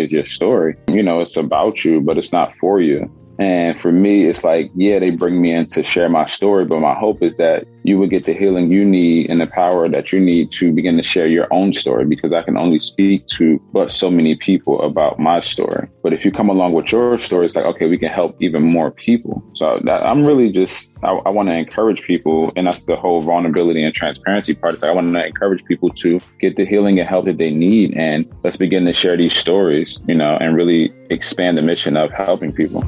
story is your story. It's about you, but it's not for you. And for me, it's like, yeah, they bring me in to share my story, but my hope is that you would get the healing you need and the power that you need to begin to share your own story, because I can only speak to but so many people about my story. But if you come along with your story, it's like, okay, we can help even more people. So I'm really just, I want to encourage people, and that's the whole vulnerability and transparency part. It's like, I want to encourage people to get the healing and help that they need. And let's begin to share these stories, and really expand the mission of helping people.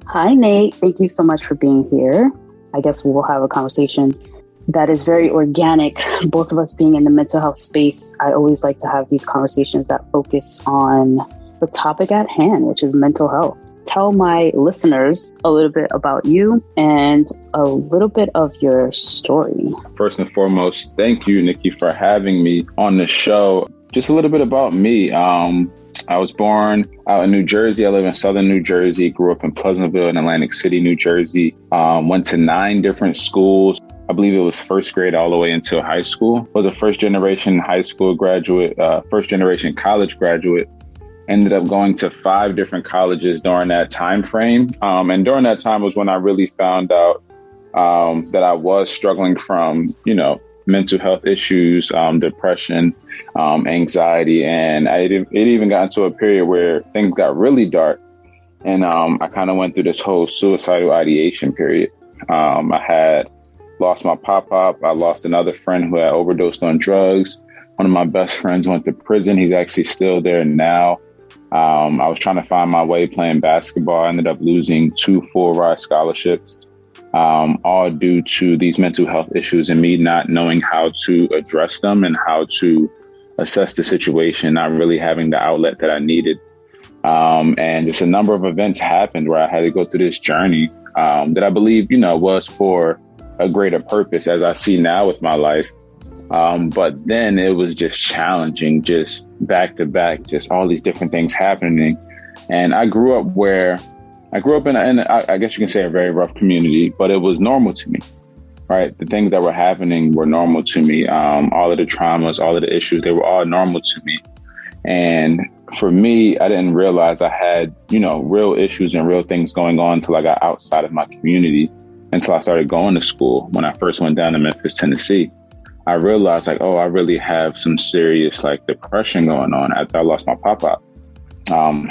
Hi, Nate. Thank you so much for being here. I guess we'll have a conversation that is very organic. Both of us being in the mental health space, I always like to have these conversations that focus on the topic at hand, which is mental health. Tell my listeners a little bit about you and a little bit of your story. First and foremost, thank you, Nikki, for having me on the show. Just a little bit about me. I was born out in New Jersey. I live in southern New Jersey, grew up in Pleasantville and Atlantic City, New Jersey. Went to 9 different schools. I believe it was first grade all the way until high school. Was a first generation high school graduate, first generation college graduate. Ended up going to 5 different colleges during that time frame. And during that time was when I really found out that I was struggling from, mental health issues, depression, anxiety. And it even got into a period where things got really dark. And I kind of went through this whole suicidal ideation period. I had lost my pop-up. I lost another friend who had overdosed on drugs. One of my best friends went to prison. He's actually still there now. I was trying to find my way playing basketball. I ended up losing 2 full-ride scholarships. All due to these mental health issues and me not knowing how to address them and how to assess the situation, not really having the outlet that I needed. And just a number of events happened where I had to go through this journey that I believe, was for a greater purpose, as I see now with my life. But then it was just challenging, just back to back, just all these different things happening. And I grew up in, I guess you can say, a very rough community, but it was normal to me, right? The things that were happening were normal to me. All of the traumas, all of the issues, they were all normal to me. And for me, I didn't realize I had, real issues and real things going on until I got outside of my community, until I started going to school. When I first went down to Memphis, Tennessee, I realized I really have some serious depression going on after I lost my pop-up.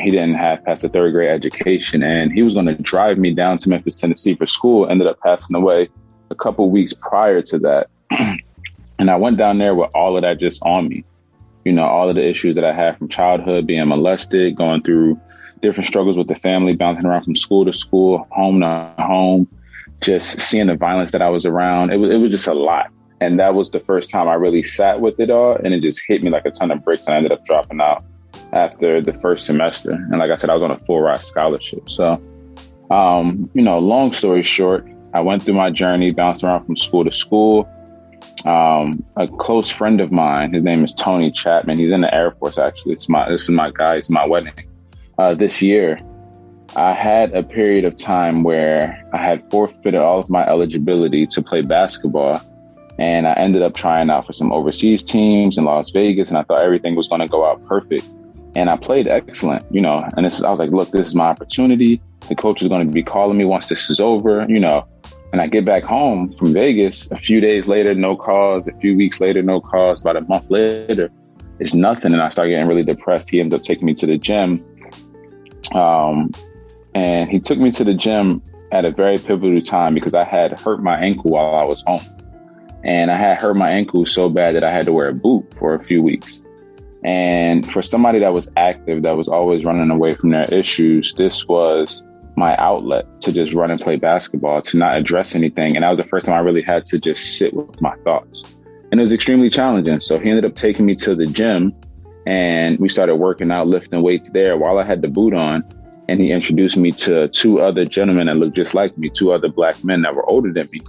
He didn't have past the 3rd grade education, and he was going to drive me down to Memphis, Tennessee for school. Ended up passing away a couple weeks prior to that. And I went down there with all of that just on me. All of the issues that I had from childhood, being molested, going through different struggles with the family, bouncing around from school to school, home to home, just seeing the violence that I was around. It was just a lot. And that was the first time I really sat with it all. And it just hit me like a ton of bricks. And I ended up dropping out after the first semester. And like I said, I was on a full-ride scholarship. So, long story short, I went through my journey, bounced around from school to school. A close friend of mine, his name is Tony Chapman. He's in the Air Force, actually. This is my guy. It's my wedding. This year, I had a period of time where I had forfeited all of my eligibility to play basketball. And I ended up trying out for some overseas teams in Las Vegas. And I thought everything was going to go out perfect. And I played excellent, and I was like, look, this is my opportunity. The coach is going to be calling me once this is over, and I get back home from Vegas a few days later, no calls, a few weeks later, no calls, about a month later, it's nothing. And I start getting really depressed. He ended up taking me to the gym. And he took me to the gym at a very pivotal time because I had hurt my ankle while I was home. And I had hurt my ankle so bad that I had to wear a boot for a few weeks. And for somebody that was active, that was always running away from their issues, this was my outlet to just run and play basketball, to not address anything. And that was the first time I really had to just sit with my thoughts. And it was extremely challenging. So he ended up taking me to the gym and we started working out, lifting weights there while I had the boot on. And he introduced me to 2 other gentlemen that looked just like me, 2 other Black men that were older than me.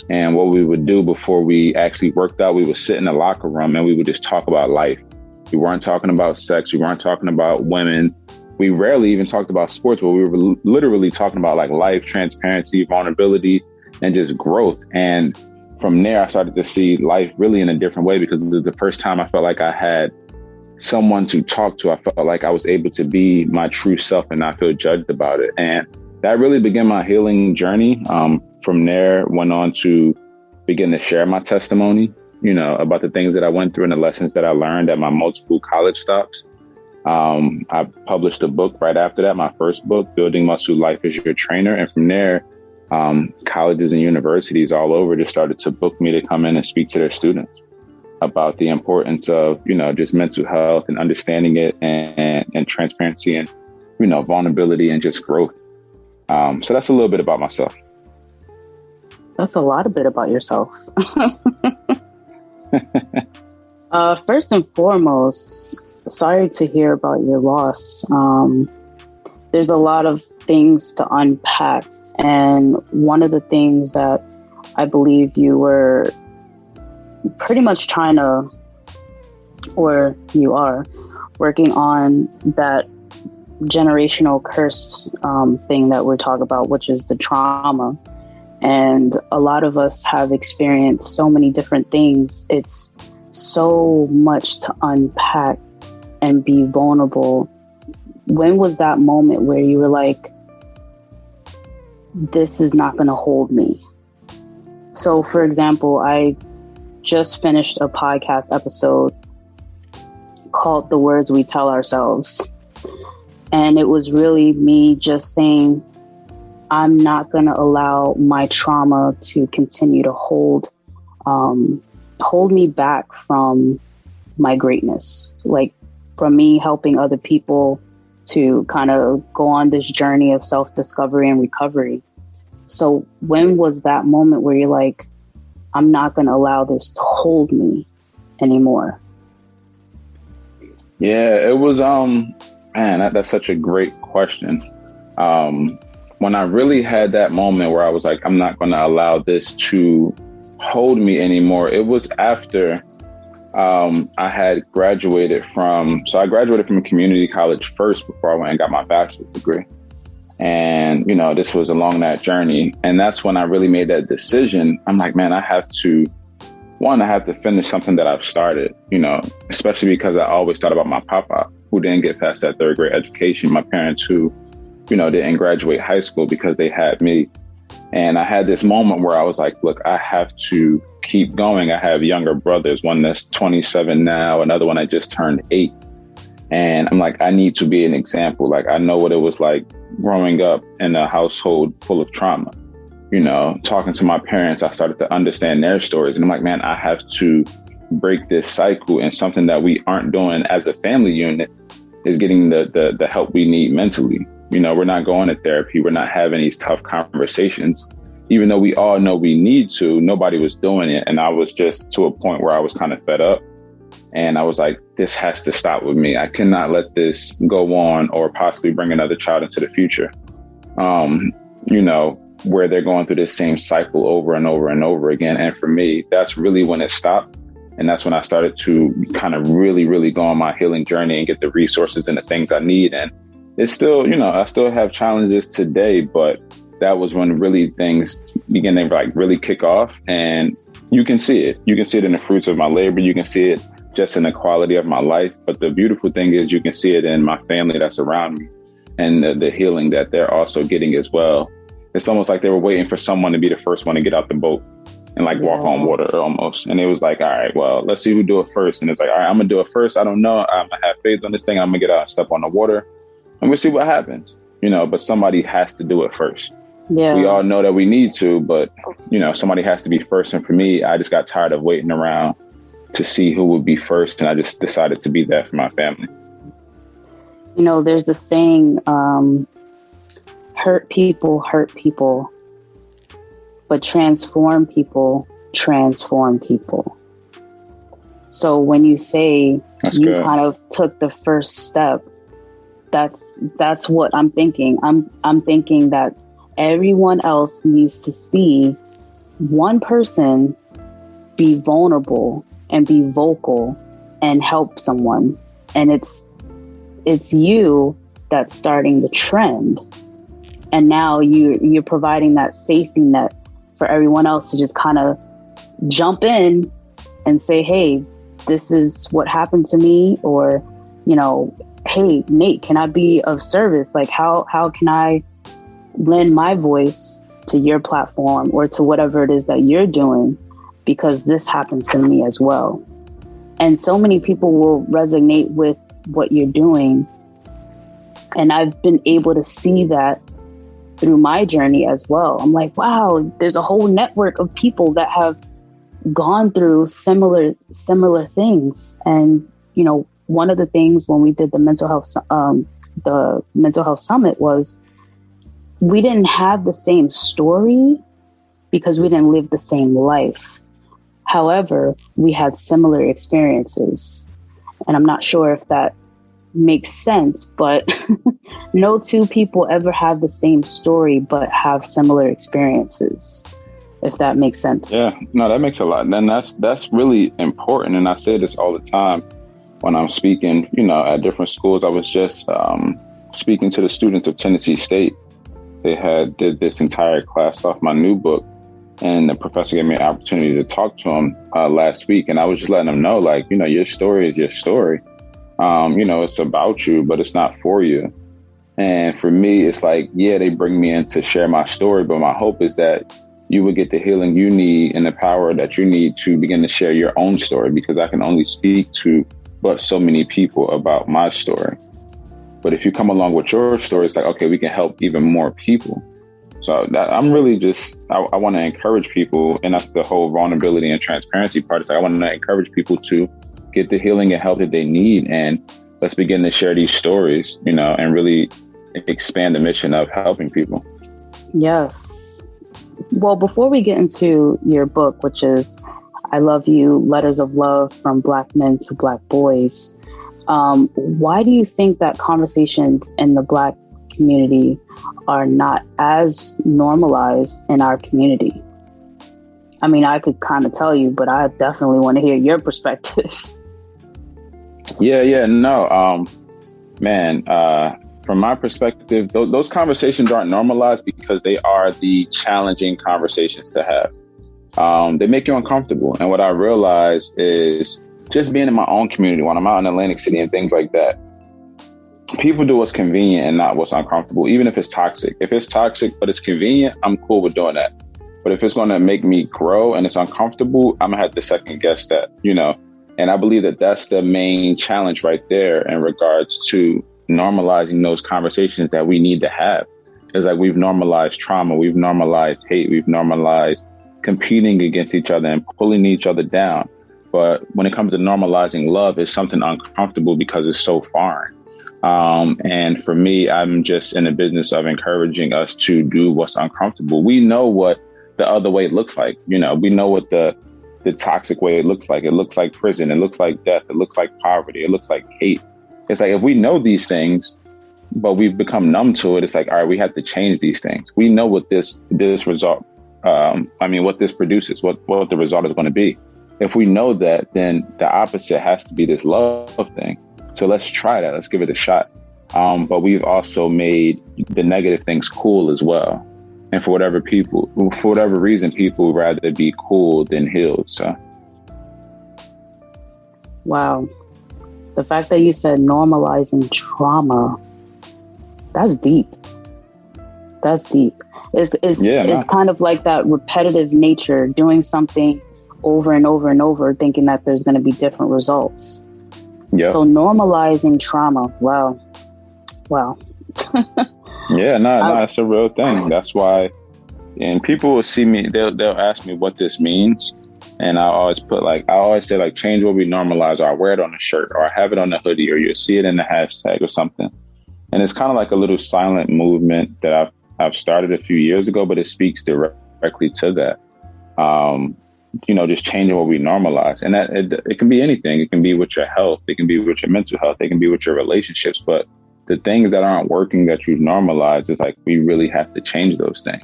And what we would do before we actually worked out, we would sit in the locker room and we would just talk about life. We weren't talking about sex. We weren't talking about women. We rarely even talked about sports, but we were literally talking about life, transparency, vulnerability, and just growth. And from there, I started to see life really in a different way, because it was the first time I felt like I had someone to talk to. I felt like I was able to be my true self and not feel judged about it. And that really began my healing journey. From there, went on to begin to share my testimony, about the things that I went through and the lessons that I learned at my multiple college stops. I published a book right after that, my first book, Building Muscle, Life is Your Trainer. And from there, colleges and universities all over just started to book me to come in and speak to their students about the importance of, just mental health and understanding it, and transparency and, vulnerability and just growth. So that's a little bit about myself. That's a lot of bit about yourself. First and foremost, sorry to hear about your loss. There's a lot of things to unpack. And one of the things that I believe you were pretty much trying to, or you are working on, that generational curse thing that we're talking about, which is the trauma. And a lot of us have experienced so many different things. It's so much to unpack and be vulnerable. When was that moment where you were like, this is not going to hold me? So, for example, I just finished a podcast episode called The Words We Tell Ourselves. And it was really me just saying, I'm not going to allow my trauma to continue to hold me back from my greatness. Like, from me helping other people to kind of go on this journey of self-discovery and recovery. So when was that moment where you're like, I'm not going to allow this to hold me anymore? Yeah, it was, man, that's such a great question. When I really had that moment where I was like, I'm not going to allow this to hold me anymore, it was after I had graduated from a community college first before I went and got my bachelor's degree. And, this was along that journey. And that's when I really made that decision. I'm like, man, I have to finish something that I've started, especially because I always thought about my papa, who didn't get past that third grade education, my parents who, didn't graduate high school because they had me. And I had this moment where I was like, look, I have to keep going. I have younger brothers, one that's 27 now, another one that just turned 8. And I'm like, I need to be an example. Like, I know what it was like growing up in a household full of trauma. Talking to my parents, I started to understand their stories. And I'm like, man, I have to break this cycle. And something that we aren't doing as a family unit is getting the help we need mentally. We're not going to therapy. We're not having these tough conversations. Even though we all know we need to, nobody was doing it. And I was just to a point where I was kind of fed up. And I was like, this has to stop with me. I cannot let this go on or possibly bring another child into the future, where they're going through this same cycle over and over and over again. And for me, that's really when it stopped. And that's when I started to kind of really, really go on my healing journey and get the resources and the things I need. And it's still, I still have challenges today, but that was when really things began to like really kick off. And you can see it. You can see it in the fruits of my labor. You can see it just in the quality of my life. But the beautiful thing is you can see it in my family that's around me and the healing that they're also getting as well. It's almost like they were waiting for someone to be the first one to get out the boat and like walk on water almost. And it was like, all right, well, let's see who do it first. And it's like, all right, I'm gonna do it first. I don't know. I'm gonna have faith on this thing. I'm gonna get out and step on the water and we'll see what happens, but somebody has to do it first. Yeah. We all know that we need to, but somebody has to be first. And for me, I just got tired of waiting around to see who would be first. And I just decided to be there for my family. There's the saying, hurt people, but transform people. So when you say that's you good. Kind of took the first step, that's what I'm thinking. I'm thinking that everyone else needs to see one person be vulnerable and be vocal and help someone. And it's you that's starting the trend. And now you're providing that safety net for everyone else to just kind of jump in and say, hey, this is what happened to me, or, you know, hey, Nate, can I be of service? Like, how can I lend my voice to your platform or to whatever it is that you're doing? Because this happened to me as well. And so many people will resonate with what you're doing. And I've been able to see that through my journey as well. I'm like, wow, there's a whole network of people that have gone through similar things. And, you know, one of the things when we did the mental health summit was we didn't have the same story because we didn't live the same life. However, we had similar experiences. And I'm not sure if that makes sense, but no two people ever have the same story but have similar experiences, if that makes sense. Yeah, no, that makes a lot. And that's really important. And I say this all the time when I'm speaking, you know, at different schools. I was just speaking to the students of Tennessee State. They did this entire class off my new book, and the professor gave me an opportunity to talk to them last week. And I was just letting them know, like, you know, your story is your story. You know, it's about you, but it's not for you. And for me, it's like, yeah, they bring me in to share my story, but my hope is that you would get the healing you need and the power that you need to begin to share your own story, because I can only speak to but so many people about my story. But if you come along with your story, it's like, okay, we can help even more people. So I'm really just, I want to encourage people, and that's the whole vulnerability and transparency part. It's like, I want to encourage people to get the healing and help that they need. And let's begin to share these stories, you know, and really expand the mission of helping people. Yes. Well, before we get into your book, which is I Love You, Letters of Love from Black Men to Black Boys, why do you think that conversations in the Black community are not as normalized in our community? I mean, I could kind of tell you, but I definitely want to hear your perspective. No, from my perspective, those conversations aren't normalized because they are the challenging conversations to have. They make you uncomfortable. And what I realize is just being in my own community, when I'm out in Atlantic City and things like that, people do what's convenient and not what's uncomfortable, even if it's toxic. If it's toxic, but it's convenient, I'm cool with doing that. But if it's going to make me grow and it's uncomfortable, I'm going to have to second guess that, you know. And I believe that that's the main challenge right there in regards to normalizing those conversations that we need to have. It's like we've normalized trauma, we've normalized hate, we've normalized competing against each other and pulling each other down. But when it comes to normalizing love, it's something uncomfortable because it's so foreign. And for me, I'm just in the business of encouraging us to do what's uncomfortable. We know what the other way looks like. You know, we know what the toxic way it looks like. It looks like prison. It looks like death. It looks like poverty. It looks like hate. It's like, if we know these things, but we've become numb to it, it's like, all right, we have to change these things. We know what this result, what this produces, what the result is going to be. If we know that, then the opposite has to be this love thing. So let's try that. Let's give it a shot. But we've also made the negative things cool as well. And for whatever reason, people rather be cool than healed. So. Wow. The fact that you said normalizing trauma, that's deep. That's deep. It's kind of like that repetitive nature, doing something over and over and over, thinking that there's going to be different results. Yep. So normalizing trauma. Wow. No, it's a real thing. That's why, and people will see me, they'll ask me what this means. And I always say change what we normalize, or I wear it on a shirt, or I have it on a hoodie, or you'll see it in the hashtag or something. And it's kind of like a little silent movement that I've started a few years ago, but it speaks directly to that. Just changing what we normalize. And that it can be anything. It can be with your health. It can be with your mental health. It can be with your relationships. But the things that aren't working that you've normalized, is like, we really have to change those things.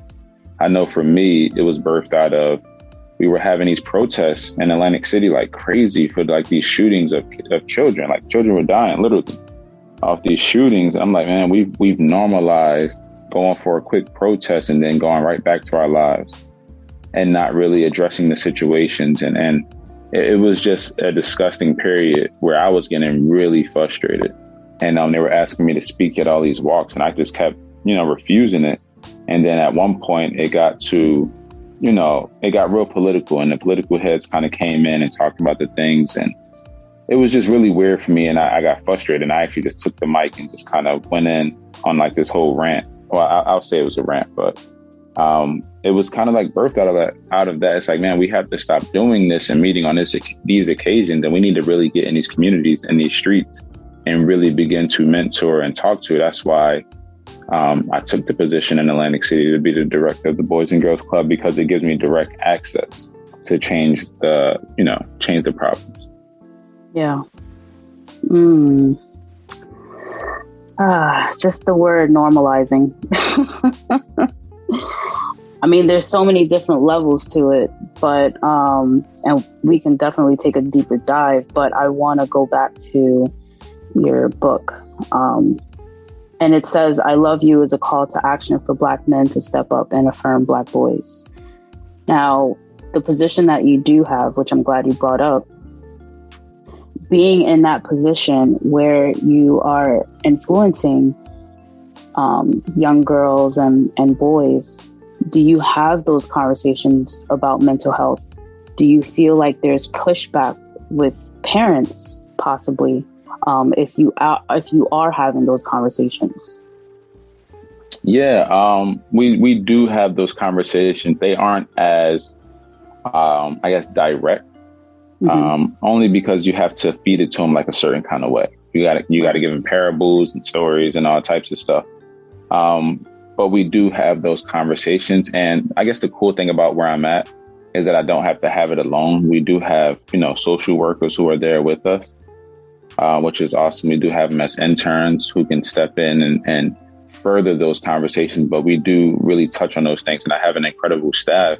I know for me, it was birthed out of, we were having these protests in Atlantic City like crazy for like these shootings of children. Like, children were dying literally off these shootings. I'm like, man, we've normalized going for a quick protest and then going right back to our lives. and not really addressing the situations. And it was just a disgusting period where I was getting really frustrated. And they were asking me to speak at all these walks, and I just kept, refusing it. And then at one point it got to, it got real political, and the political heads kind of came in and talked about the things. And it was just really weird for me. And I got frustrated, and I actually just took the mic and just kind of went in on like this whole rant. Well, I'll say it was a rant, but it was kind of like birthed out of that. It's like, man, we have to stop doing this and meeting on these occasions. And we need to really get in these communities and these streets and really begin to mentor and talk to. That's why I took the position in Atlantic City to be the director of the Boys and Girls Club, because it gives me direct access to change the problems. Yeah. Just the word normalizing. I mean, there's so many different levels to it, but and we can definitely take a deeper dive, but I want to go back to your book. And it says, "I love you" is a call to action for Black men to step up and affirm Black boys. Now, the position that you do have, which I'm glad you brought up, being in that position where you are influencing young girls and boys, do you have those conversations about mental health? Do you feel like there's pushback with parents, possibly, if you are having those conversations? Yeah, we do have those conversations. They aren't as, I guess, direct. Only because you have to feed it to them like a certain kind of way. You got to give them parables and stories and all types of stuff. But we do have those conversations. And I guess the cool thing about where I'm at is that I don't have to have it alone. We do have, social workers who are there with us, which is awesome. We do have them as interns who can step in and further those conversations. But we do really touch on those things. And I have an incredible staff,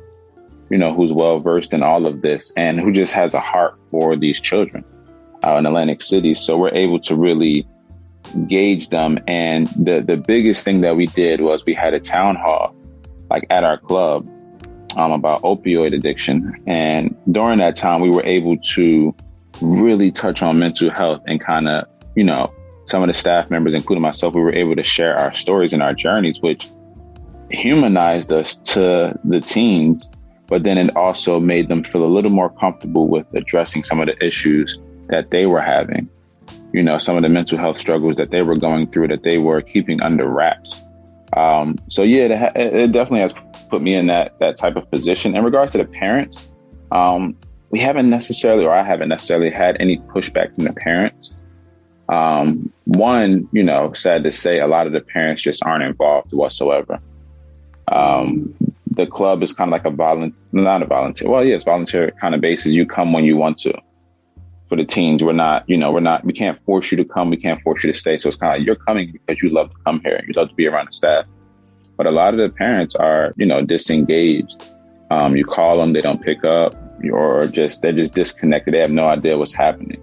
who's well versed in all of this and who just has a heart for these children out in Atlantic City. So we're able to really gauge them. And the biggest thing that we did was we had a town hall, like at our club, about opioid addiction. And during that time, we were able to really touch on mental health and kind of, some of the staff members, including myself, we were able to share our stories and our journeys, which humanized us to the teens. But then it also made them feel a little more comfortable with addressing some of the issues that they were having, some of the mental health struggles that they were going through that they were keeping under wraps. So yeah, it definitely has put me in that type of position. In regards to the parents, we haven't necessarily, or I haven't necessarily had any pushback from the parents. One, sad to say, a lot of the parents just aren't involved whatsoever. The club is kind of like it's volunteer kind of basis. You come when you want to. For the teens, we can't force you to come. We can't force you to stay. So it's kind of like you're coming because you love to come here. You love to be around the staff. But a lot of the parents are, disengaged. You call them, they don't pick up, or they're just disconnected. They have no idea what's happening,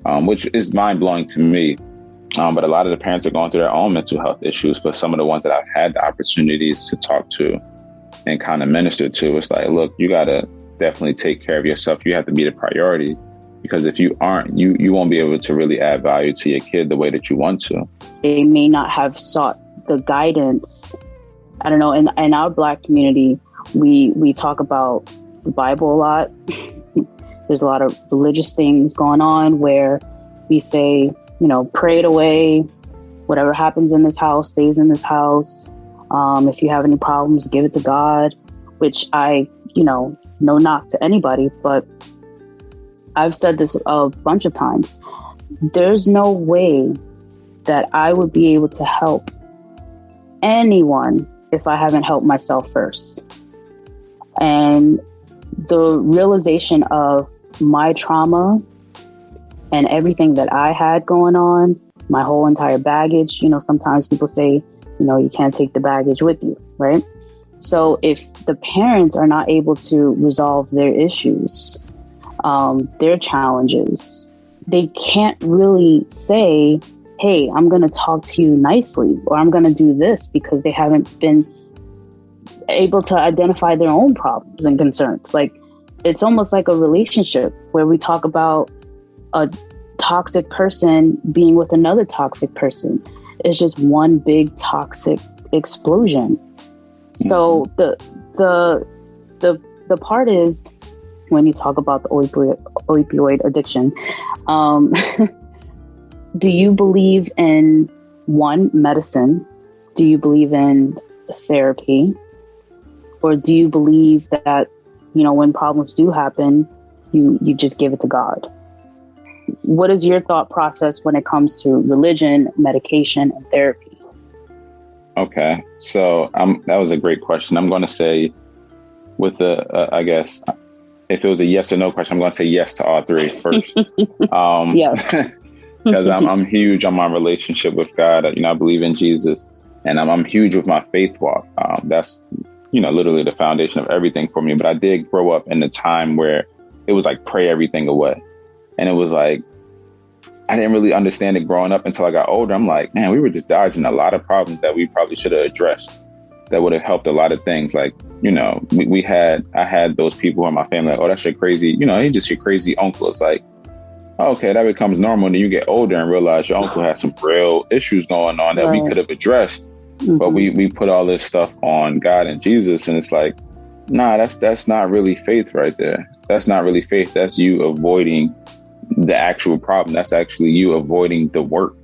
which is mind blowing to me. But a lot of the parents are going through their own mental health issues. For some of the ones that I've had the opportunities to talk to and kind of minister to, it's like, look, you got to definitely take care of yourself. You have to be the priority. Because if you aren't, you won't be able to really add value to your kid the way that you want to. They may not have sought the guidance. I don't know. In our Black community, we talk about the Bible a lot. There's a lot of religious things going on where we say, pray it away. Whatever happens in this house stays in this house. If you have any problems, give it to God, which no knock to anybody, but I've said this a bunch of times. There's no way that I would be able to help anyone if I haven't helped myself first. And the realization of my trauma and everything that I had going on, my whole entire baggage, sometimes people say, you can't take the baggage with you, right? So if the parents are not able to resolve their issues, their challenges, they can't really say, hey, I'm going to talk to you nicely, or I'm going to do this, because they haven't been able to identify their own problems and concerns. Like, it's almost like a relationship where we talk about a toxic person being with another toxic person. It's just one big toxic explosion. So the part is, when you talk about the opioid addiction, do you believe in medicine? Do you believe in therapy? Or do you believe that, when problems do happen, you just give it to God? What is your thought process when it comes to religion, medication, and therapy? Okay, so that was a great question. I'm going to say, with I guess, if it was a yes or no question, I'm going to say yes to all three first. Yes. Because I'm huge on my relationship with God. I believe in Jesus, and I'm huge with my faith walk. That's, literally the foundation of everything for me. But I did grow up in a time where it was like pray everything away. And it was like, I didn't really understand it growing up until I got older. I'm like, man, we were just dodging a lot of problems that we probably should have addressed that would have helped a lot of things. Like, I had those people in my family, like, oh, that's your crazy, he's just your crazy uncle. It's like, okay, that becomes normal. And then you get older and realize your uncle has some real issues going on that we could have addressed. But we put all this stuff on God and Jesus. And it's like, nah, that's not really faith right there. That's not really faith. That's you avoiding the actual problem. That's actually you avoiding the work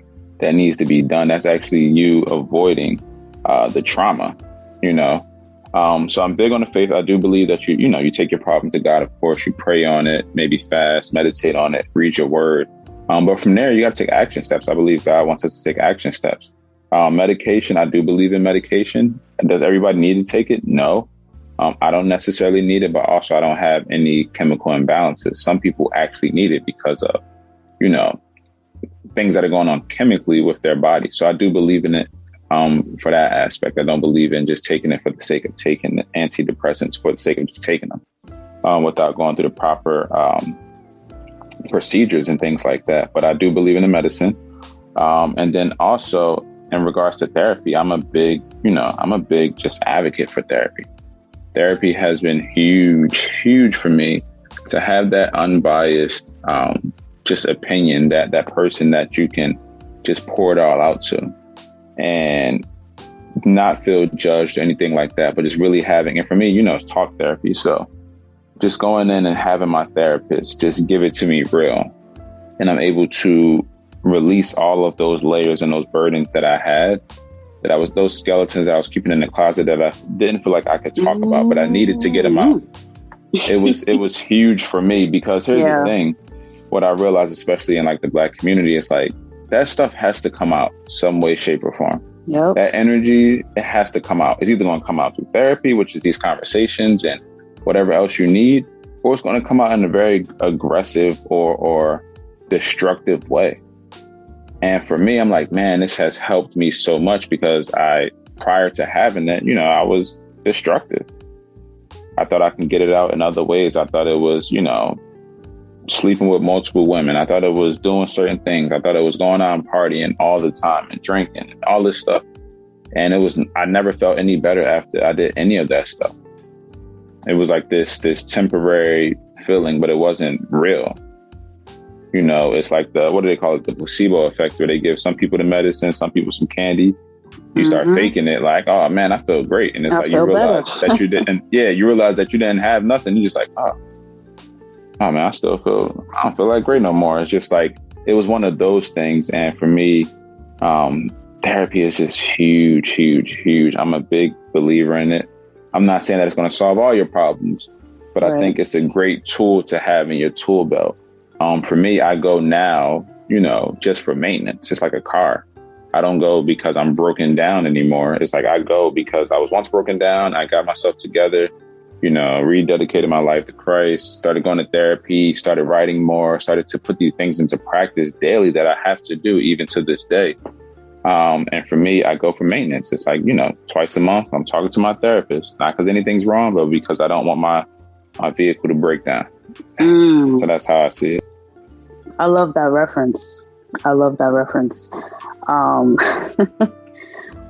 that needs to be done. That's actually you avoiding the trauma, So I'm big on the faith. I do believe that you take your problem to God. Of course, you pray on it, maybe fast, meditate on it, read your word. But from there, you got to take action steps. I believe God wants us to take action steps. Medication, I do believe in medication. Does everybody need to take it? No. I don't necessarily need it, but also I don't have any chemical imbalances. Some people actually need it because of, things that are going on chemically with their body. So I do believe in it for that aspect. I don't believe in just taking it for the sake of taking the antidepressants for the sake of just taking them without going through the proper procedures and things like that. But I do believe in the medicine. And then also in regards to therapy, I'm a big just advocate for therapy. Therapy has been huge for me to have that unbiased, just opinion, that person that you can just pour it all out to and not feel judged or anything like that, but just really having, and for me, it's talk therapy. So just going in and having my therapist just give it to me real. And I'm able to release all of those layers and those burdens that I had, those skeletons that I was keeping in the closet that I didn't feel like I could talk about, but I needed to get them out. It was huge for me because here's the thing. What I realized, especially in like the Black community, is like that stuff has to come out some way, shape, or form. Yep. That energy, it has to come out. It's either going to come out through therapy, which is these conversations and whatever else you need, or it's going to come out in a very aggressive or destructive way. And for me, I'm like, man, this has helped me so much because prior to having that, I was destructive. I thought I can get it out in other ways. I thought it was, sleeping with multiple women. I thought it was doing certain things. I thought it was going out and partying all the time and drinking and all this stuff. And I never felt any better after I did any of that stuff. It was like this temporary feeling, but it wasn't real. It's like what do they call it? The placebo effect, where they give some people the medicine, some people some candy. You start faking it like, oh man, I feel great. And it's like, you realize that you didn't, you realize that you didn't have nothing. You're just like, oh man, I don't feel like great no more. It's just like, it was one of those things. And for me, therapy is just huge. I'm a big believer in it. I'm not saying that it's going to solve all your problems, but I think it's a great tool to have in your tool belt. For me, I go now, just for maintenance. It's like a car. I don't go because I'm broken down anymore. It's like I go because I was once broken down. I got myself together, rededicated my life to Christ, started going to therapy, started writing more, started to put these things into practice daily that I have to do even to this day. And for me, I go for maintenance. It's like, twice a month, I'm talking to my therapist, not because anything's wrong, but because I don't want my vehicle to break down. So that's how I see it. I love that reference.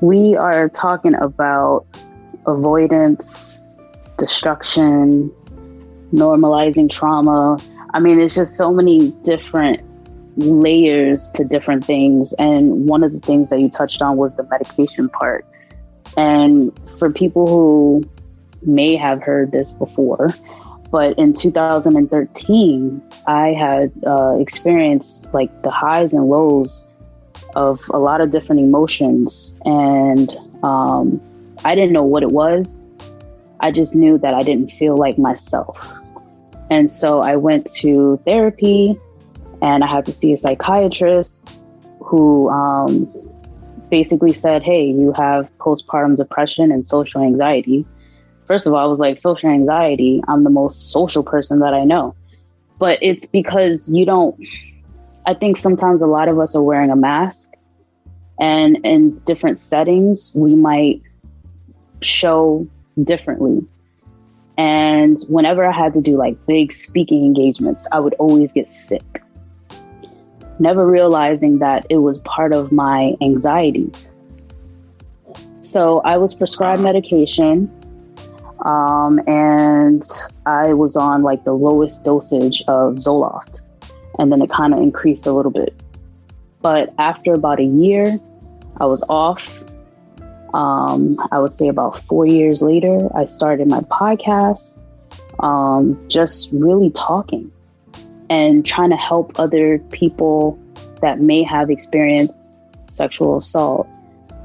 We are talking about avoidance, destruction, normalizing trauma. I mean, it's just so many different layers to different things. And one of the things that you touched on was the medication part. And for people who may have heard this before, but in 2013, I had experienced like the highs and lows of a lot of different emotions. And I didn't know what it was. I just knew that I didn't feel like myself. And so I went to therapy, and I had to see a psychiatrist who basically said, hey, you have postpartum depression and social anxiety. First of all, I was like, social anxiety, I'm the most social person that I know. But it's because I think sometimes a lot of us are wearing a mask, and in different settings, we might show differently. And whenever I had to do like big speaking engagements, I would always get sick, never realizing that it was part of my anxiety. So I was prescribed medication, and I was on like the lowest dosage of Zoloft, and then it kind of increased a little bit. But after about a year, I was off. I would say about 4 years later, I started my podcast, just really talking and trying to help other people that may have experienced sexual assault,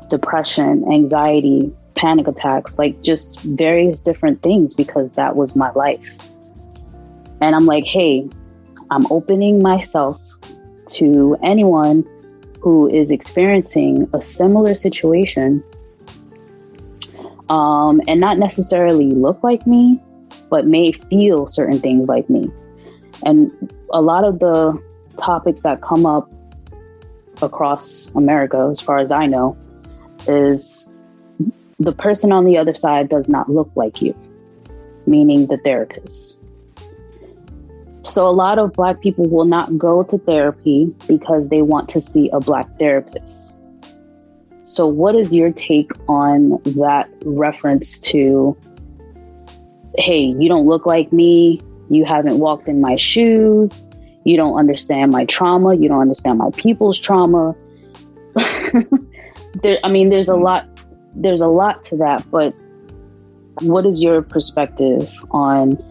depression, anxiety, panic attacks, like just various different things, because that was my life. And I'm like, hey, I'm opening myself to anyone who is experiencing a similar situation, and not necessarily look like me, but may feel certain things like me. And a lot of the topics that come up across America, as far as I know, is the person on the other side does not look like you, meaning the therapist. So a lot of Black people will not go to therapy because they want to see a Black therapist. So what is your take on that reference to, hey, you don't look like me, you haven't walked in my shoes, you don't understand my trauma, you don't understand my people's trauma? There's a lot to that, but what is your perspective on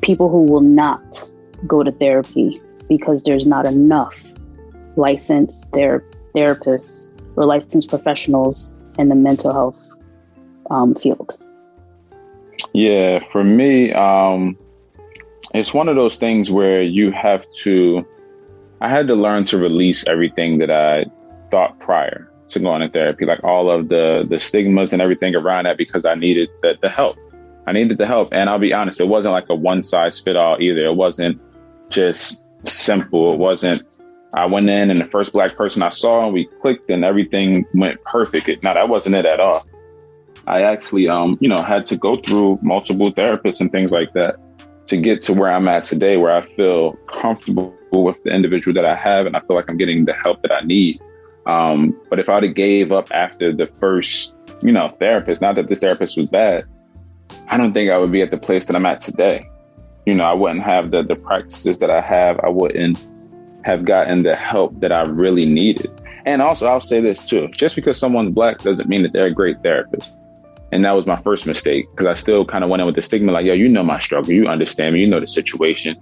people who will not go to therapy because there's not enough licensed therapists or licensed professionals in the mental health field? Yeah, for me, it's one of those things where I had to learn to release everything that I thought prior to going to therapy, like all of the stigmas and everything around that, because I needed the help. I needed the help. And I'll be honest, it wasn't like a one size fit all either. It wasn't just simple. It wasn't, I went in and the first Black person I saw and we clicked and everything went perfect. No, that wasn't it at all. I actually, had to go through multiple therapists and things like that to get to where I'm at today, where I feel comfortable with the individual that I have. And I feel like I'm getting the help that I need. But if I'd have gave up after the first, therapist, not that this therapist was bad, I don't think I would be at the place that I'm at today. I wouldn't have the practices that I have. I wouldn't have gotten the help that I really needed. And also, I'll say this too, just because someone's Black doesn't mean that they're a great therapist. And that was my first mistake, because I still kind of went in with the stigma like, yo, you know my struggle, you understand me, you know the situation.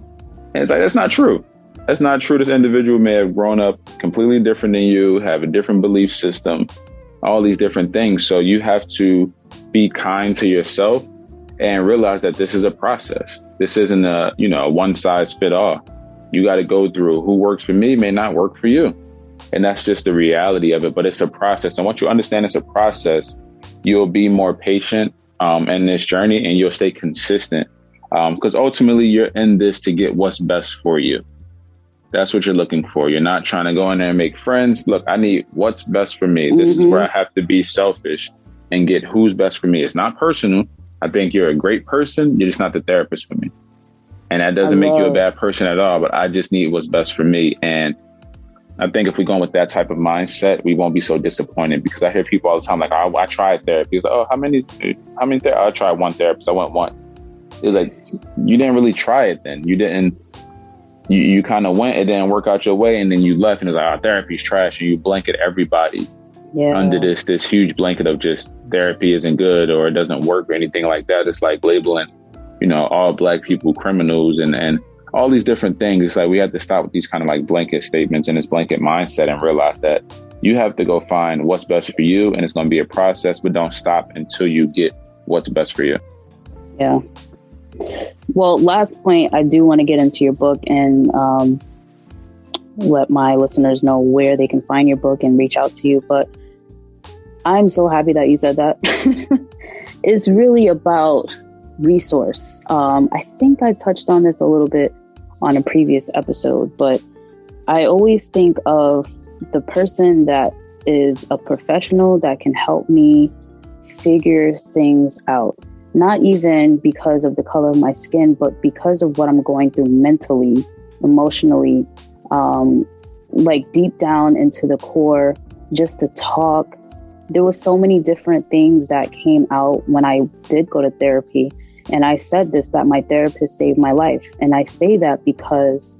And it's like, that's not true. That's not true. This individual may have grown up completely different than you, have a different belief system, all these different things. So you have to be kind to yourself and realize that this is a process. This isn't a one size fit all. You got to go through who works for me may not work for you. And that's just the reality of it. But it's a process. And once you understand it's a process, you'll be more patient in this journey, and you'll stay consistent, because ultimately you're in this to get what's best for you. That's what you're looking for. You're not trying to go in there and make friends. Look, I need what's best for me. This is where I have to be selfish and get who's best for me. It's not personal. I think you're a great person. You're just not the therapist for me. And that doesn't make you a bad person at all, but I just need what's best for me. And I think if we're going with that type of mindset, we won't be so disappointed, because I hear people all the time like, oh, I tried therapy. It's like, oh, how many therapists? I tried one therapist. I went once. It was like, you didn't really try it then. You didn't, you kind of went, it didn't work out your way, and then you left and it's like, oh, therapy's trash. And you blanket everybody under this huge blanket of just therapy isn't good or it doesn't work or anything like that. It's like labeling, all Black people criminals and all these different things. It's like we have to stop with these kind of like blanket statements and this blanket mindset and realize that you have to go find what's best for you, and it's going to be a process, but don't stop until you get what's best for you. Yeah. Well, last point, I do want to get into your book and let my listeners know where they can find your book and reach out to you. But I'm so happy that you said that. It's really about resource. I think I touched on this a little bit on a previous episode, but I always think of the person that is a professional that can help me figure things out. Not even because of the color of my skin, but because of what I'm going through mentally, emotionally, like deep down into the core, just to talk. There were so many different things that came out when I did go to therapy. And I said this, that my therapist saved my life. And I say that because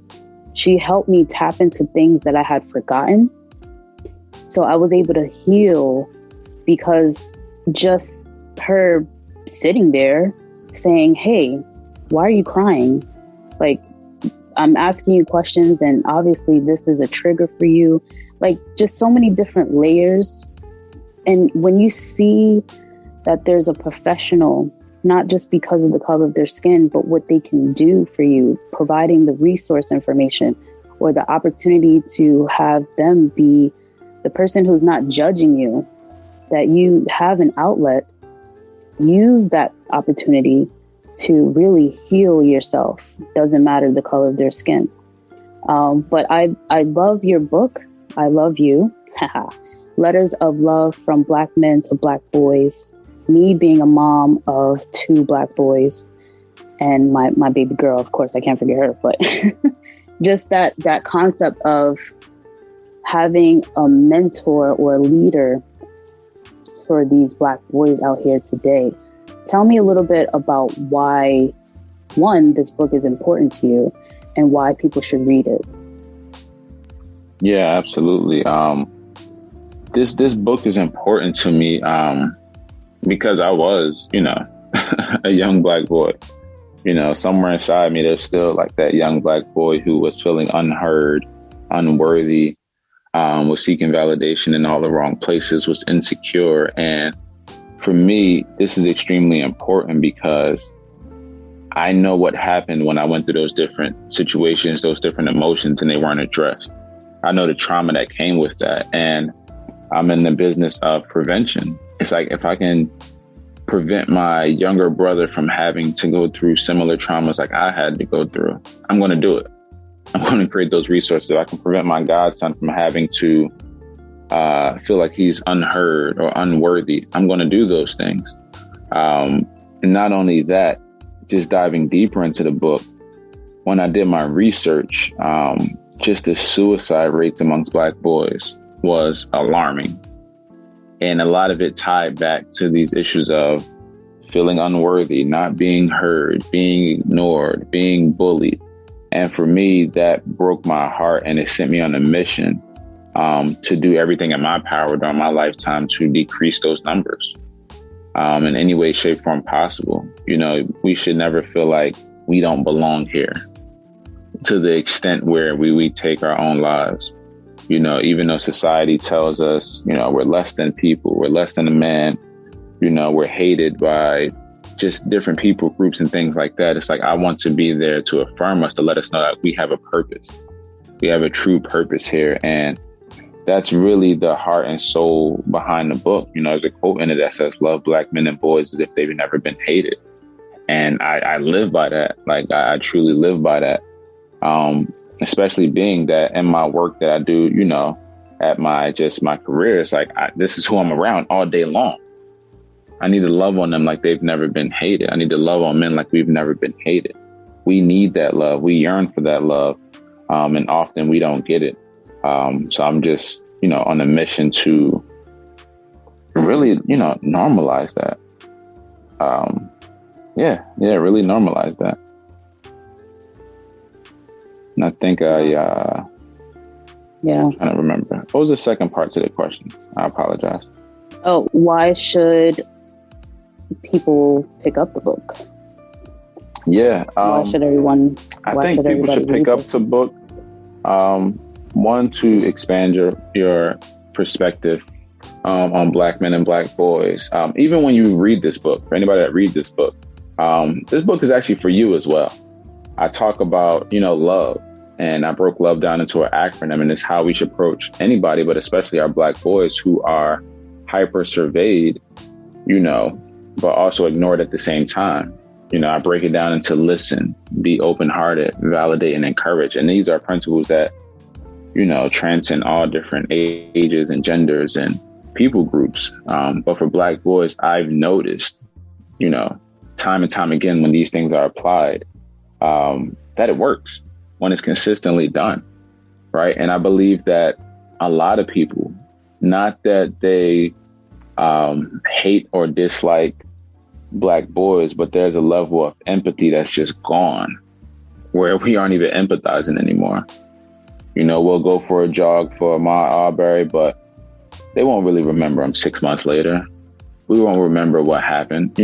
she helped me tap into things that I had forgotten. So I was able to heal because just her sitting there saying, hey, why are you crying? Like, I'm asking you questions and obviously this is a trigger for you. Like, just so many different layers. And when you see that there's a professional, not just because of the color of their skin, but what they can do for you, providing the resource information or the opportunity to have them be the person who's not judging you, that you have an outlet, use that opportunity to really heal yourself. Doesn't matter the color of their skin. But I love your book. I love you. Letters of Love from Black Men to Black Boys. Me being a mom of 2 Black boys and my baby girl, of course, I can't forget her, but just that concept of having a mentor or a leader for these Black boys out here today. Tell me a little bit about why, one, this book is important to you and why people should read it. Yeah, absolutely. This book is important to me because I was, a young Black boy. Somewhere inside me, there's still like that young Black boy who was feeling unheard, unworthy, was seeking validation in all the wrong places, was insecure. And for me, this is extremely important because I know what happened when I went through those different situations, those different emotions, and they weren't addressed. I know the trauma that came with that. And I'm in the business of prevention. It's like, if I can prevent my younger brother from having to go through similar traumas like I had to go through, I'm going to do it. I'm going to create those resources. I can prevent my godson from having to feel like he's unheard or unworthy. I'm going to do those things. And not only that, just diving deeper into the book, when I did my research, just the suicide rates amongst Black boys was alarming. And a lot of it tied back to these issues of feeling unworthy, not being heard, being ignored, being bullied. And for me, that broke my heart, and it sent me on a mission to do everything in my power during my lifetime to decrease those numbers in any way, shape, form possible. We should never feel like we don't belong here to the extent where we take our own lives. Even though society tells us, we're less than people, we're less than a man, we're hated by just different people groups and things like that. It's like, I want to be there to affirm us, to let us know that we have a purpose. We have a true purpose here. And that's really the heart and soul behind the book. There's a quote in it that says, love Black men and boys as if they've never been hated. And I live by that. Like, I truly live by that. Especially being that in my work that I do, at my career, it's like, this is who I'm around all day long. I need to love on them like they've never been hated. I need to love on men like we've never been hated. We need that love. We yearn for that love. And often we don't get it. So I'm just, on a mission to really, normalize that. Really normalize that. And I think I'm trying to remember. What was the second part to the question? I apologize. Oh, why should people pick up the book? Yeah. Why should everyone? I think people should pick up the book. One, to expand your perspective on Black men and Black boys. Even when you read this book, for anybody that reads this book is actually for you as well. I talk about, love, and I broke love down into an acronym, and it's how we should approach anybody, but especially our Black boys who are hyper surveyed, but also ignored at the same time. I break it down into listen, be open-hearted, validate, and encourage. And these are principles that, transcend all different ages and genders and people groups. But for Black boys, I've noticed, time and time again, when these things are applied, that it works when it's consistently done. Right. And I believe that a lot of people, not that they hate or dislike Black boys, but there's a level of empathy that's just gone, where we aren't even empathizing anymore. We'll go for a jog for Ahmaud Arbery, but they won't really remember him 6 months later. We won't remember what happened,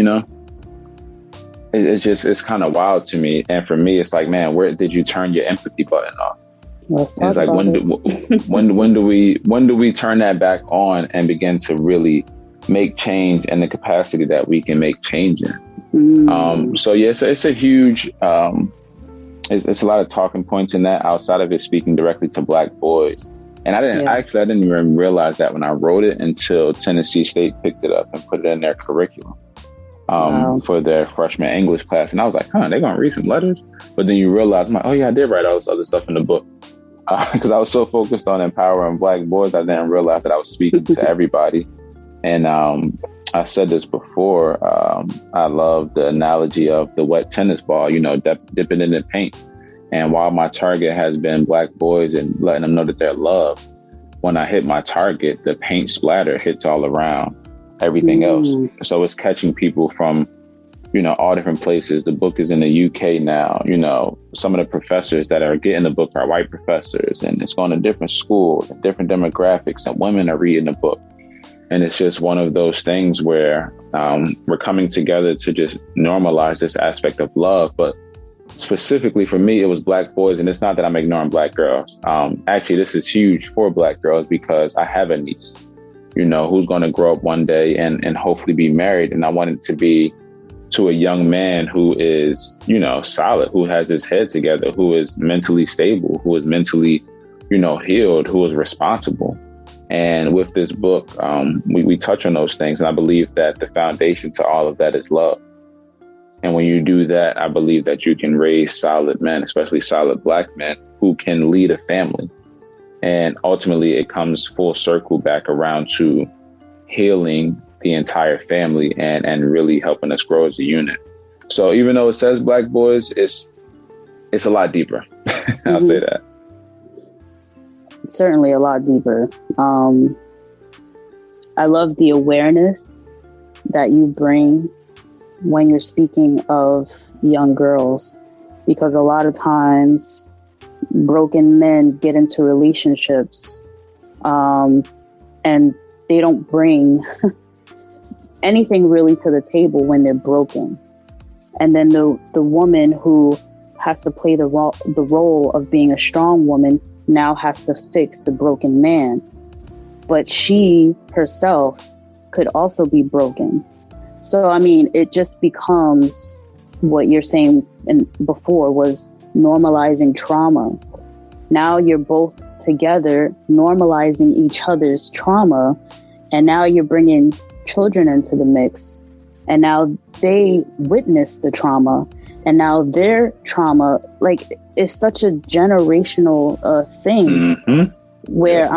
It's kind of wild to me. And for me, it's like, man, where did you turn your empathy button off? It's like, when do we turn that back on and begin to really make change in the capacity that we can make change in? So yes, it's a huge, it's a lot of talking points in that, outside of it speaking directly to Black boys. And I didn't even realize that when I wrote it until Tennessee State picked it up and put it in their curriculum for their freshman English class. And I was like, they're going to read some letters. But then you realize, I'm like, oh yeah, I did write all this other stuff in the book. Because I was so focused on empowering Black boys, I didn't realize that I was speaking to everybody. And I said this before, I love the analogy of the wet tennis ball, dipping in the paint. And while my target has been Black boys and letting them know that they're loved, when I hit my target, the paint splatter hits all around everything else. So it's catching people from, all different places. The book is in the UK now. Some of the professors that are getting the book are white professors, and it's going to different schools and different demographics, and women are reading the book. And it's just one of those things where we're coming together to just normalize this aspect of love. But specifically for me, it was Black boys. And it's not that I'm ignoring Black girls. Actually, this is huge for Black girls, because I have a niece, who's going to grow up one day and hopefully be married. And I want it to be to a young man who is, solid, who has his head together, who is mentally stable, who is mentally, healed, who is responsible. And with this book, we touch on those things. And I believe that the foundation to all of that is love. And when you do that, I believe that you can raise solid men, especially solid Black men, who can lead a family. And ultimately, it comes full circle back around to healing the entire family and really helping us grow as a unit. So even though it says Black boys, it's a lot deeper. I'll say that. Certainly a lot deeper. I love the awareness that you bring when you're speaking of young girls, because a lot of times broken men get into relationships and they don't bring anything really to the table when they're broken. And then the woman who has to play the role of being a strong woman now has to fix the broken man. But she herself could also be broken. So, I mean, it just becomes what you're saying before was normalizing trauma. Now you're both together normalizing each other's trauma. And now you're bringing children into the mix. And now they witness the trauma. And now their trauma, like, it's such a generational thing where yes,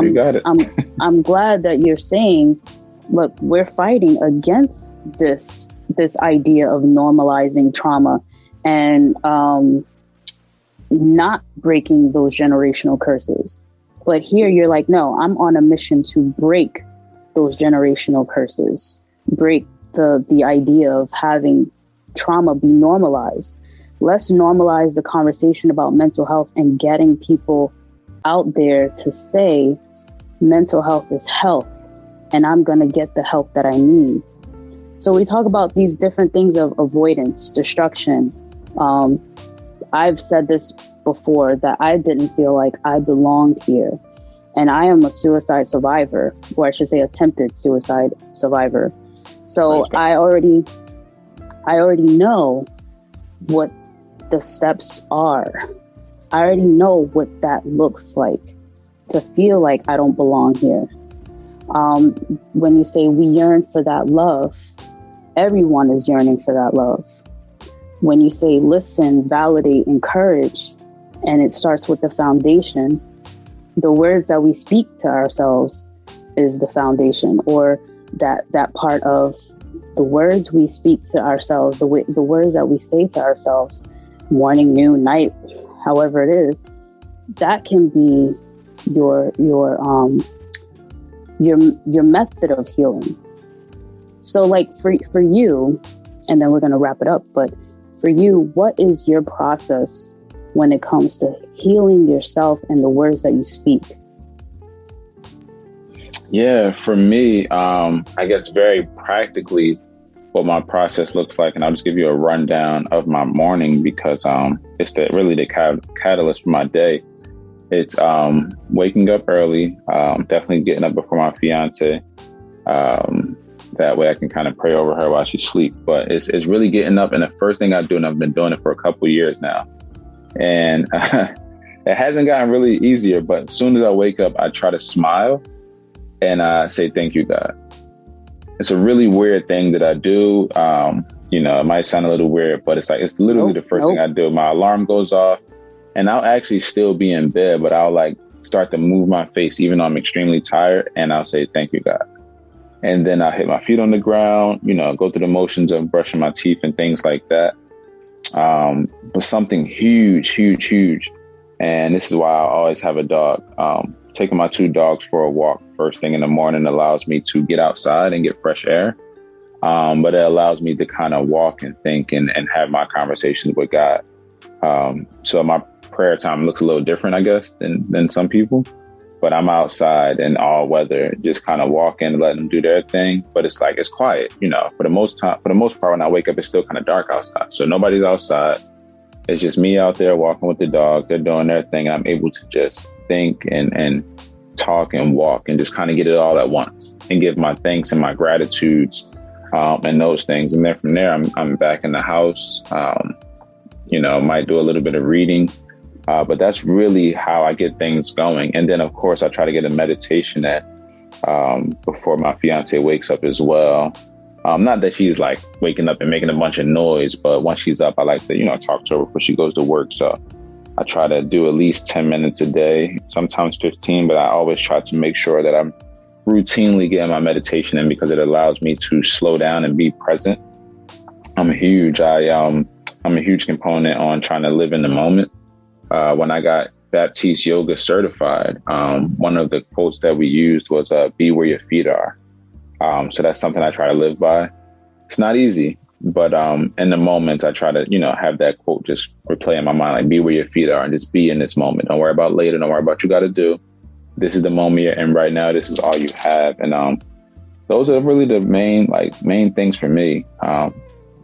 I'm glad that you're saying, look, we're fighting against this idea of normalizing trauma and not breaking those generational curses. But here you're like, no, I'm on a mission to break those generational curses, break the idea of having trauma be normalized. Let's normalize the conversation about mental health and getting people out there to say mental health is health and I'm going to get the help that I need. So we talk about these different things of avoidance, destruction. I've said this before that I didn't feel like I belonged here. And I am a suicide survivor, or I should say attempted suicide survivor. So I already know what the steps are. I already know what that looks like to feel like I don't belong here. When you say we yearn for that love, everyone is yearning for that love. When you say listen, validate, encourage, and it starts with the foundation, the words that we speak to ourselves is the foundation, or that part of the words we speak to ourselves, the words that we say to ourselves, morning, noon, night, however it is, that can be your method of healing. So like for you, and then we're going to wrap it up, but for you, what is your process when it comes to healing yourself and the words that you speak? Yeah, for me, I guess very practically what my process looks like, and I'll just give you a rundown of my morning because it's really the catalyst for my day. It's waking up early, definitely getting up before my fiance. That way I can kind of pray over her while she sleeps. But it's really getting up, and the first thing I do, and I've been doing it for a couple of years now, and it hasn't gotten really easier, but as soon as I wake up, I try to smile and I say, thank you, God. It's a really weird thing that I do. It might sound a little weird, but it's literally the first thing I do. My alarm goes off and I'll actually still be in bed, but I'll like start to move my face, even though I'm extremely tired. And I'll say, thank you, God. And then I'll hit my feet on the ground, go through the motions of brushing my teeth and things like that. But something huge. And this is why I always have a dog. Taking my 2 dogs for a walk first thing in the morning allows me to get outside and get fresh air. But it allows me to kind of walk and think and have my conversations with God. So my prayer time looks a little different, I guess, than some people. But I'm outside in all weather, just kind of walking and letting them do their thing. But it's quiet, for the most part, when I wake up, it's still kind of dark outside. So nobody's outside. It's just me out there walking with the dog. They're doing their thing. I'm able to just think and talk and walk and just kind of get it all at once and give my thanks and my gratitudes and those things. And then from there, I'm back in the house. Might do a little bit of reading. But that's really how I get things going. And then, of course, I try to get a meditation before my fiance wakes up as well. Not that she's like waking up and making a bunch of noise, but once she's up, I like to, talk to her before she goes to work. So I try to do at least 10 minutes a day, sometimes 15, but I always try to make sure that I'm routinely getting my meditation in because it allows me to slow down and be present. I'm a huge component on trying to live in the moment. When I got Baptiste Yoga certified, one of the quotes that we used was, be where your feet are. So that's something I try to live by. It's not easy, but in the moments I try to, have that quote just replay in my mind, like be where your feet are and just be in this moment. Don't worry about later. Don't worry about what you got to do. This is the moment you're in right now. This is all you have. And those are really the main things for me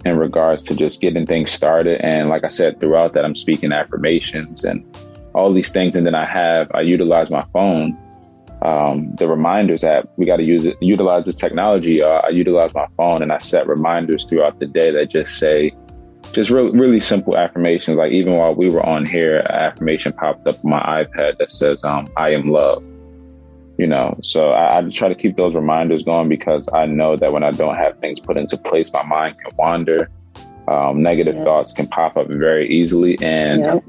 in regards to just getting things started. And like I said, throughout that, I'm speaking affirmations and all these things. And then I utilize my phone. The reminders app, we got to utilize this technology. I utilize my phone and I set reminders throughout the day that just say, really simple affirmations. Like even while we were on here, an affirmation popped up on my iPad that says, I am loved. So I try to keep those reminders going because I know that when I don't have things put into place, my mind can wander. Negative thoughts can pop up very easily. And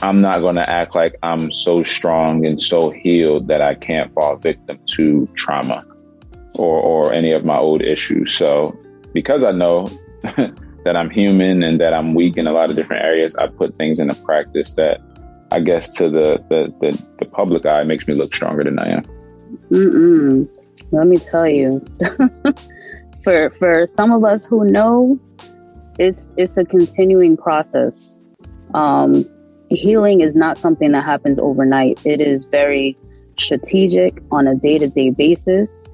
I'm not going to act like I'm so strong and so healed that I can't fall victim to trauma or any of my old issues. So because I know that I'm human and that I'm weak in a lot of different areas, I put things into practice that I guess to the public eye, makes me look stronger than I am. Let me tell you, for some of us who know, it's a continuing process. Healing is not something that happens overnight. It is very strategic on a day-to-day basis.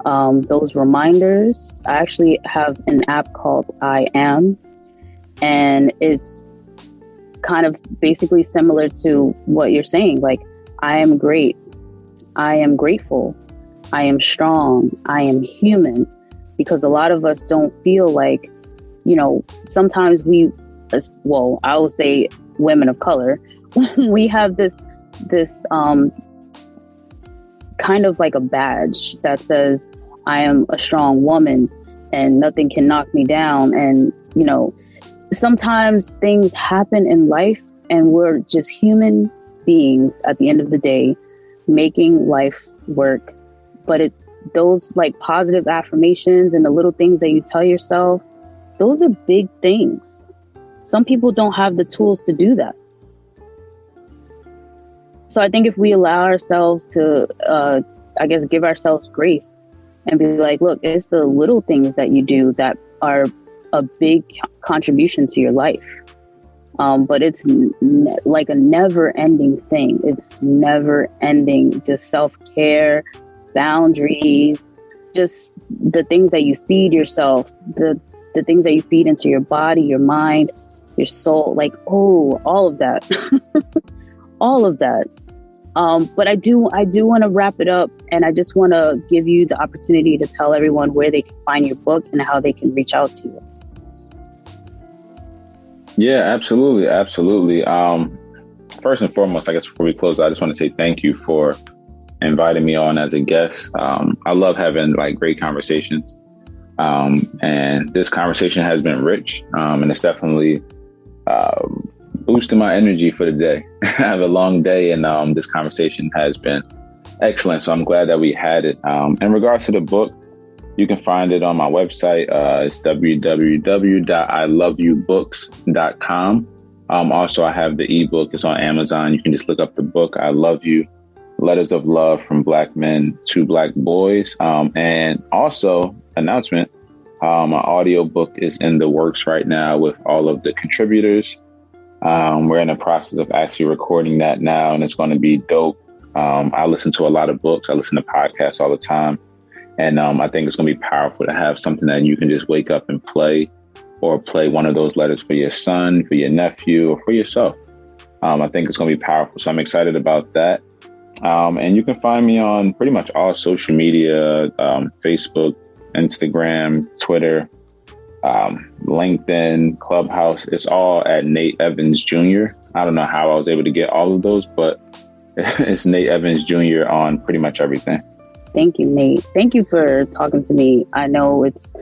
Those reminders, I actually have an app called I Am, and it's kind of basically similar to what you're saying. Like, I am great. I am grateful. I am strong. I am human. Because a lot of us don't feel like, sometimes I will say women of color, we have this kind of like a badge that says, I am a strong woman and nothing can knock me down. And, sometimes things happen in life and we're just human beings at the end of the day, making life work. But those like positive affirmations and the little things that you tell yourself, those are big things. Some people don't have the tools to do that. So I think if we allow ourselves to, give ourselves grace and be like, look, it's the little things that you do that are a big contribution to your life. But it's like a never ending thing. It's never ending. Just self-care, boundaries, just the things that you feed yourself, the things that you feed into your body, your mind, your soul, all of that, all of that. But I do want to wrap it up, and I just want to give you the opportunity to tell everyone where they can find your book and how they can reach out to you. Yeah, absolutely. Absolutely. First and foremost, I guess before we close, I just want to say thank you for inviting me on as a guest. I love having great conversations. And this conversation has been rich, and it's definitely boosting my energy for the day. I have a long day, and this conversation has been excellent. So I'm glad that we had it. In regards to the book, you can find it on my website. It's www.iloveyoubooks.com. Also, I have the ebook. It's on Amazon. You can just look up the book, I Love You, Letters of Love from Black Men to Black Boys. And also, announcement, my audio book is in the works right now with all of the contributors. We're in the process of actually recording that now, and it's going to be dope. I listen to a lot of books. I listen to podcasts all the time. And I think it's going to be powerful to have something that you can just wake up and play, or play one of those letters for your son, for your nephew, or for yourself. I think it's going to be powerful. So I'm excited about that. And you can find me on pretty much all social media, Facebook, Instagram, Twitter, LinkedIn, Clubhouse. It's all at Nate Evans Jr. I don't know how I was able to get all of those, but it's Nate Evans Jr. on pretty much everything. Thank you, Nate. Thank you for talking to me. I know it's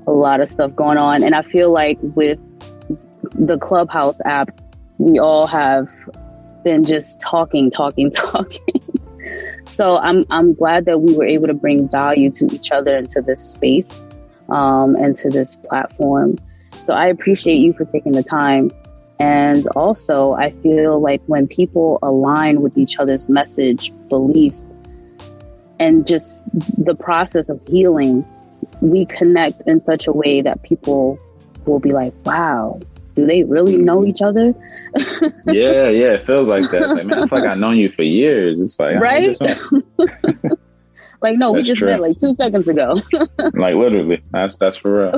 a lot of stuff going on, and I feel like with the Clubhouse app, we all have been just talking. So I'm glad that we were able to bring value to each other and to this space, and to this platform. So I appreciate you for taking the time. And also, I feel like when people align with each other's message, beliefs, and just the process of healing, we connect in such a way that people will be like, wow, do they really know each other? Yeah, it feels like that. It's like, man, I feel like I've known you for years. It's like, right? Like, no, we just met 2 seconds ago. Like, literally, that's for real.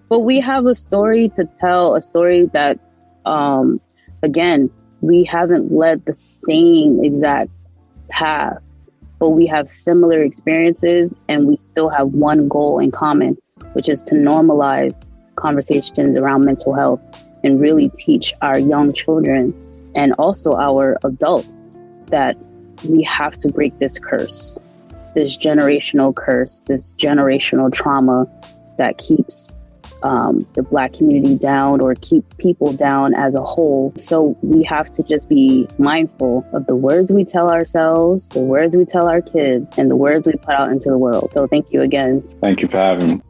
But we have a story to tell, a story that, again, we haven't led the same exact path, but we have similar experiences, and we still have one goal in common, which is to normalize conversations around mental health and really teach our young children and also our adults that we have to break this curse, this generational curse, this generational trauma that keeps the Black community down, or keep people down as a whole. So we have to just be mindful of the words we tell ourselves, the words we tell our kids, and the words we put out into the world. So thank you again. Thank you for having me.